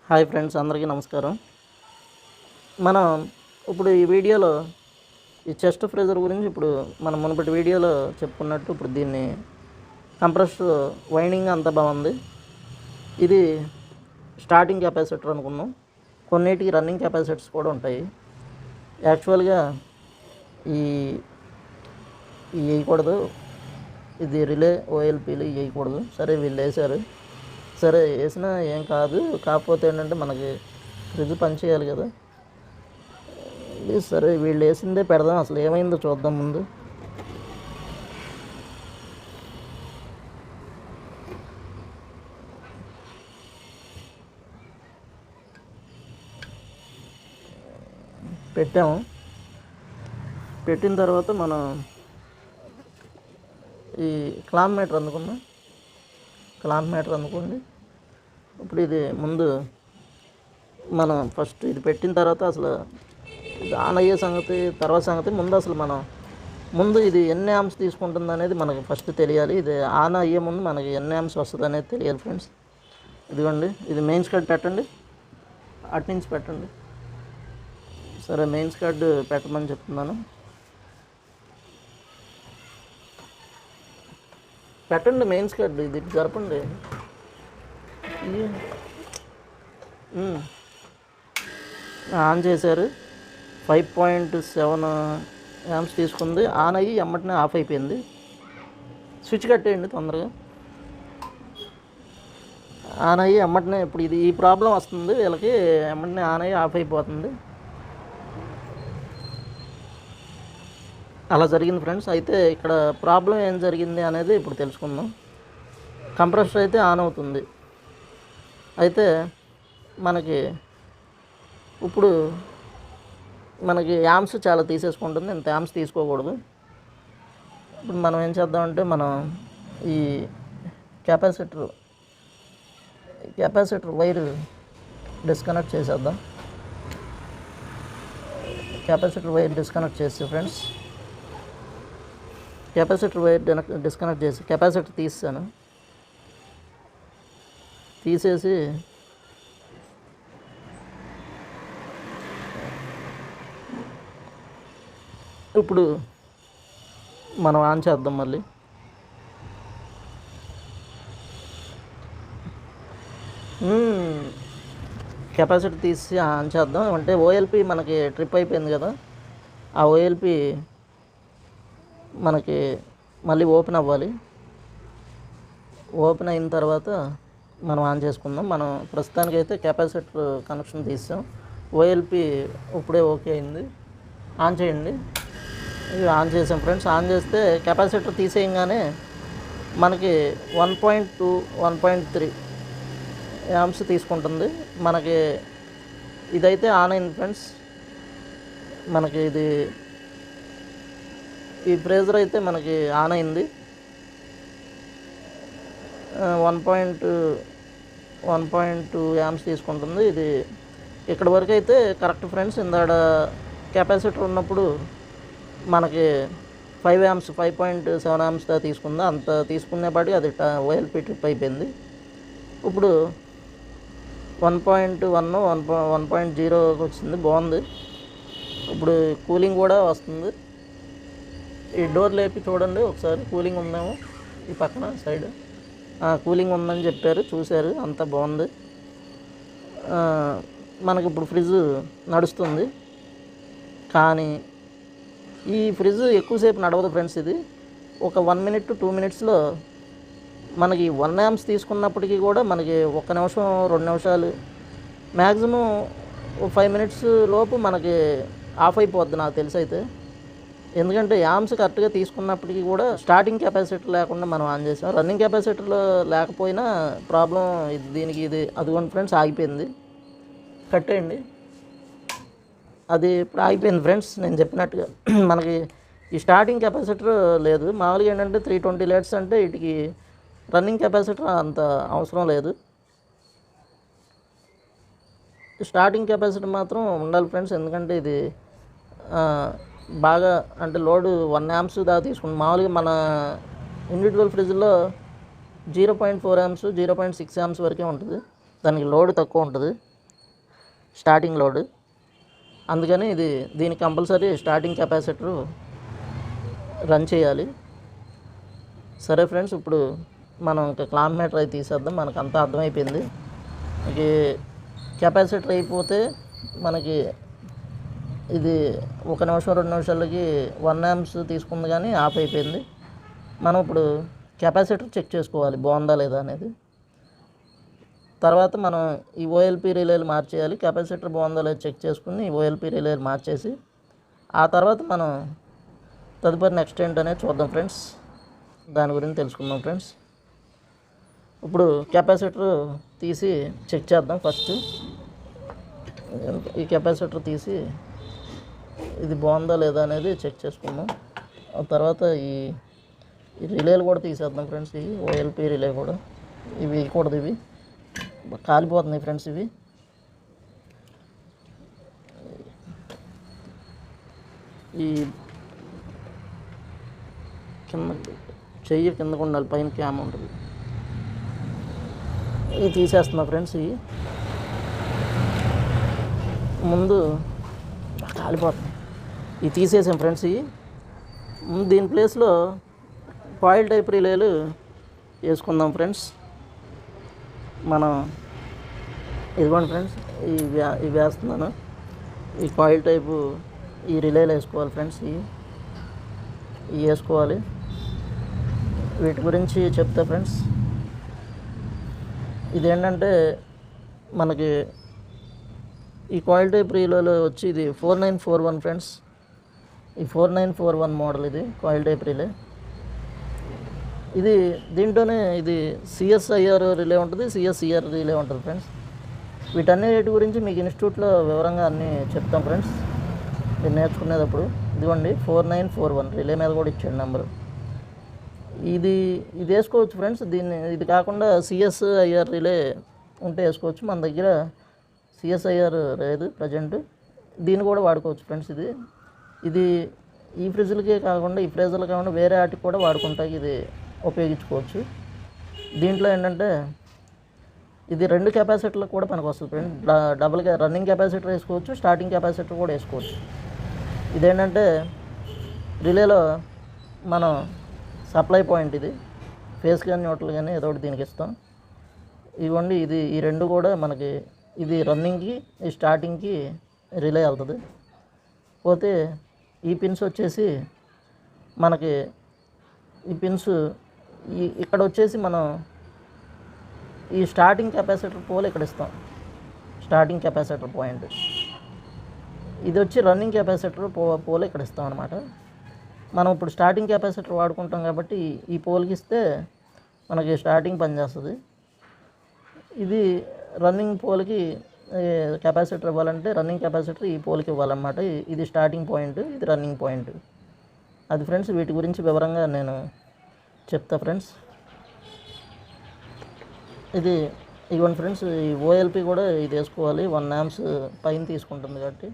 Hi friends, అందరికీ నమస్కారం. మనం ఇప్పుడు ఈ వీడియోలో ఈ చెస్ట్ ఫ్రీజర్ గురించి ఇప్పుడు మనం మునుపటి వీడియోలో చెప్పుకున్నట్టు ఇప్పుడు దీన్ని కంప్రెసర్ వైండింగ్ అంతా బాగుంది. ఇది స్టార్టింగ్ కెపాసిటర్ అనుకున్నాం. కొన్నిటికి రన్నింగ్ కెపాసిటర్స్ కూడా ఉంటాయి. యాక్చువల్గా ఈ వేయకూడదు, ఇది రిలే ఓఎల్పీలు వేయకూడదు. సరే వీళ్ళు వేశారు, సరే వేసినా ఏం కాదు. కాకపోతే ఏంటంటే మనకి ఫ్రిడ్జ్ పని చేయాలి కదా. సరే వీళ్ళు వేసిందే పెడదాం, అసలు ఏమైందో చూద్దాం. ముందు పెట్టాము. పెట్టిన తర్వాత మనం ఈ క్లాంప్ మీటర్ అందుకున్నాం. క్లాంప్ మీటర్ అనుకోండి. ఇప్పుడు ఇది ముందు మనం ఫస్ట్ ఇది పెట్టిన తర్వాత అసలు ఇది ఆన్ అయ్యే సంగతి తర్వాత సంగతి. ముందు ఇది ఎన్ని యామ్స్ తీసుకుంటుంది అనేది మనకి ఫస్ట్ తెలియాలి. ఇది ఆన్ అయ్యే ముందు మనకి ఎన్ని యామ్స్ వస్తుంది అనేది తెలియాలి ఫ్రెండ్స్. ఇదిగోండి, ఇది మెయిన్స్ కార్డ్ పెట్టండి, అటు నుంచి పెట్టండి. సరే మెయిన్స్ కార్డు పెట్టమని చెప్తున్నాను. పెట్టండి మెయిన్స్ కార్డు, ఇది జరపండి. ఆన్ చేశారు. 5.7 యామ్స్ తీసుకుంది. ఆన్ అయ్యి ఎమ్మటనే ఆఫ్ అయిపోయింది. స్విచ్ కట్టేయండి తొందరగా. ఆన్ అయ్యి ఎమ్మటనే ఇప్పుడు ఇది ఈ ప్రాబ్లం వస్తుంది వీళ్ళకి. ఎమ్మటనే ఆన్ అయ్యి ఆఫ్ అయిపోతుంది. అలా జరిగింది ఫ్రెండ్స్. అయితే ఇక్కడ ప్రాబ్లం ఏం జరిగింది అనేది ఇప్పుడు తెలుసుకుందాం. కంప్రెసర్ అయితే ఆన్ అవుతుంది. అయితే ఇప్పుడు మనకి యామ్స్ చాలా తీసేసుకుంటుంది. ఇంత యామ్స్ తీసుకోకూడదు. ఇప్పుడు మనం ఏం చేద్దామంటే మనం ఈ కెపాసిటర్ వైర్ డిస్కనెక్ట్ చేసేద్దాం. కెపాసిటర్ వైర్ డిస్కనెక్ట్ చేసి ఫ్రెండ్స్, కెపాసిటర్ వైర్ డిస్కనెక్ట్ చేసి కెపాసిటర్ తీసాను. తీసేసి ఇప్పుడు మనం ఆన్ చేద్దాం. మళ్ళీ కెపాసిటర్ తీసి ఆన్ చేద్దాం. అంటే ఓఎల్పి మనకి ట్రిప్ అయిపోయింది కదా, ఆ ఓఎల్పి మనకి మళ్ళీ ఓపెన్ అవ్వాలి. ఓపెన్ అయిన తర్వాత మనం ఆన్ చేసుకుందాం. మనం ప్రస్తుతానికైతే కెపాసిటర్ కనెక్షన్ తీసాం. ఓఎల్పి ఇప్పుడే ఓకే అయింది. ఆన్ చేయండి. ఇది ఆన్ చేసాం ఫ్రెండ్స్. ఆన్ చేస్తే కెపాసిటర్ తీసేయంగానే మనకి 1.2 1.3 యామ్స్ తీసుకుంటుంది. మనకి ఇదైతే ఆన్ అయింది ఫ్రెండ్స్. మనకి ఈ ఫ్రీజర్ అయితే మనకి ఆన్ అయింది. 1.2 యామ్స్ తీసుకుంటుంది. ఇది ఇక్కడ వరకు అయితే కరెక్ట్ ఫ్రెండ్స్. ఇందాడ కెపాసిటర్ ఉన్నప్పుడు మనకి 5 యామ్స్ 5.7 యామ్స్ దా తీసుకుంది. అంత తీసుకునేపాటికి అది ఓఎల్పి ట్రిప్ అయిపోయింది. ఇప్పుడు 1.1 1.0 వచ్చింది, బాగుంది. ఇప్పుడు కూలింగ్ కూడా వస్తుంది. ఈ డోర్ లేపి చూడండి ఒకసారి, కూలింగ్ ఉందేమో. ఈ పక్కన సైడ్ కూలింగ్ ఉందని చెప్పారు, చూశారు, అంతా బాగుంది. మనకి ఇప్పుడు ఫ్రిడ్జ్ నడుస్తుంది. కానీ ఈ ఫ్రిడ్జ్ ఎక్కువసేపు నడవదు ఫ్రెండ్స్. ఇది ఒక 1 minute to 2 minutesలో మనకి 1 amps తీసుకున్నప్పటికీ కూడా మనకి 1 నిమిషం 2 నిమిషాలు మ్యాక్సిమం 5 minutes లోపు మనకి ఆఫ్ అయిపోద్ది నాకు తెలిసి అయితే. ఎందుకంటే యామ్స్ కరెక్ట్గా తీసుకున్నప్పటికీ కూడా స్టార్టింగ్ కెపాసిటర్ లేకుండా మనం ఆన్ చేసాం. రన్నింగ్ కెపాసిటర్లో లేకపోయినా ప్రాబ్లం దీనికి ఇది అదిగోండి ఫ్రెండ్స్, ఆగిపోయింది. కట్టేయండి. అది ఇప్పుడు ఆగిపోయింది ఫ్రెండ్స్. నేను చెప్పినట్టుగా మనకి ఈ స్టార్టింగ్ కెపాసిటర్ లేదు. మామూలుగా ఏంటంటే 320 లీటర్స్ అంటే వీటికి రన్నింగ్ కెపాసిటర్ అంత అవసరం లేదు. స్టార్టింగ్ కెపాసిటర్ మాత్రం ఉండాలి ఫ్రెండ్స్. ఎందుకంటే ఇది బాగా అంటే లోడ్ 1 amps దాకా తీసుకుంటుంది. మామూలుగా మన ఇండివిజువల్ ఫ్రిడ్జ్లో 0.4 amps 0.6 amps వరకే ఉంటుంది. దానికి లోడ్ తక్కువ ఉంటుంది. Starting load. అందుకని దీనికి కంపల్సరీ స్టార్టింగ్ కెపాసిటర్ రన్ చేయాలి. సరే ఫ్రెండ్స్, ఇప్పుడు మనం ఇంకా క్లాంప్ మీటర్ అయితే తీసేద్దాం. మనకు అంతా అర్థమైపోయింది. మనకి కెపాసిటర్ అయిపోతే మనకి ఇది 1 నిమిషం 2 నిమిషాలకి 1 amps తీసుకుంది కానీ ఆఫ్ అయిపోయింది. మనం ఇప్పుడు కెపాసిటర్ చెక్ చేసుకోవాలి బాగుందా లేదా అనేది. తర్వాత మనం ఈ ఓఎల్పి రిలేలు మార్చేయాలి. కెపాసిటర్ బాగుందా లేదా చెక్ చేసుకుని ఓఎల్పి రిలేలు మార్చేసి ఆ తర్వాత మనం తదుపరి నెక్స్ట్ ఏంటనేది చూద్దాం ఫ్రెండ్స్. దాని గురించి తెలుసుకుందాం ఫ్రెండ్స్. ఇప్పుడు కెపాసిటర్ తీసి చెక్ చేద్దాం. ఫస్ట్ ఈ కెపాసిటర్ తీసి ఇది బాగుందా లేదా అనేది చెక్ చేసుకుందాం. ఆ తర్వాత ఈ రిలేలు కూడా తీసేద్దాం ఫ్రెండ్స్. ఈ ఓఎల్పి రిలే కూడా ఇవి కూడదు, ఇవి కాలిపోతున్నాయి ఫ్రెండ్స్. ఇవి ఈ కింద చెయ్యి కిందకు ఉండాలి, పైన క్యామ్ ఉంటుంది. ఇవి తీసేస్తున్నా ఫ్రెండ్స్. ఇవి ముందు కాలిపోతుంది. ఇవి తీసేసాం ఫ్రెండ్స్. ఇవి ముందు దీని ప్లేస్లో కాయిల్ టైప్ రిలేలు వేసుకుందాం ఫ్రెండ్స్. మనం ఇదిగోండి ఫ్రెండ్స్, ఇవి వేస్తున్నాను. ఈ కాయిల్ టైపు ఈ రిలేలు వేసుకోవాలి ఫ్రెండ్స్. ఇవి వేసుకోవాలి. వీటి గురించి చెప్తా ఫ్రెండ్స్. ఇదేంటంటే మనకి ఈ కాయిల్ టైప్ రిలేలో వచ్చి ఇది 4941 ఫ్రెండ్స్. ఈ 4941 మోడల్ ఇది కాయిల్ టైప్ రిలే. ఇది దీంట్లోనే ఇది సిఎస్ఐఆర్ రిలే ఉంటుంది, సిఎస్ఈఆర్ రిలే ఉంటుంది ఫ్రెండ్స్. వీటన్నిటి గురించి మీకు ఇన్స్టిట్యూట్లో వివరంగా అన్నీ చెప్తాం ఫ్రెండ్స్ మీరు నేర్చుకునేటప్పుడు. ఇదిగోండి 4941 రిలే మీద కూడా ఇచ్చాడు నెంబరు. ఇది వేసుకోవచ్చు ఫ్రెండ్స్. ఇది కాకుండా సిఎస్ఐఆర్ రిలే ఉంటే వేసుకోవచ్చు. మన దగ్గర సిఎస్ఐఆర్ లేదు ప్రజెంట్. దీన్ని కూడా వాడుకోవచ్చు ఫ్రెండ్స్. ఇది ఈ ఫ్రిడ్జ్లకే కాకుండా ఈ ఫ్రీజర్లు కాకుండా వేరే వాటికి కూడా వాడుకుంటాకి ఇది ఉపయోగించుకోవచ్చు. దీంట్లో ఏంటంటే ఇది 2 కెపాసిటర్లకు కూడా పనికి వస్తుంది ఫ్రెండ్. డబుల్గా రన్నింగ్ కెపాసిటర్ వేసుకోవచ్చు, స్టార్టింగ్ కెపాసిటర్ కూడా వేసుకోవచ్చు. ఇదేంటంటే రిలేలో మనం సప్లై పాయింట్, ఇది ఫేస్ కానీ న్యూట్రల్ కానీ ఏదో ఒకటి దీనికి ఇస్తాం. ఇవ్వండి, ఈ 2 కూడా మనకి ఇది రన్నింగ్కి ఈ స్టార్టింగ్కి రిలే వెళ్తుంది. పోతే ఈ పిన్స్ వచ్చేసి మనకి ఈ పిన్స్ ఇక్కడ వచ్చేసి మనం ఈ స్టార్టింగ్ కెపాసిటర్ పోల్ ఇక్కడ ఇస్తాం. స్టార్టింగ్ కెపాసిటర్ పాయింట్ ఇది వచ్చి రన్నింగ్ కెపాసిటర్ పోల్ ఇక్కడ ఇస్తాం అనమాట. మనం ఇప్పుడు స్టార్టింగ్ కెపాసిటర్ వాడుకుంటాం కాబట్టి ఈ పోల్కి ఇస్తే మనకి స్టార్టింగ్ పనిచేస్తుంది. ఇది రన్నింగ్ పోల్కి కెపాసిటర్ ఇవ్వాలంటే రన్నింగ్ కెపాసిటర్ ఈ పోల్కి ఇవ్వాలన్నమాట. ఇది స్టార్టింగ్ పాయింట్, ఇది రన్నింగ్ పాయింట్. అది ఫ్రెండ్స్, వీటి గురించి వివరంగా నేను చెప్తా ఫ్రెండ్స్. ఇదిగోండి ఫ్రెండ్స్, ఈ ఓఎల్పి కూడా ఇది వేసుకోవాలి. 1 amps పైన తీసుకుంటుంది కాబట్టి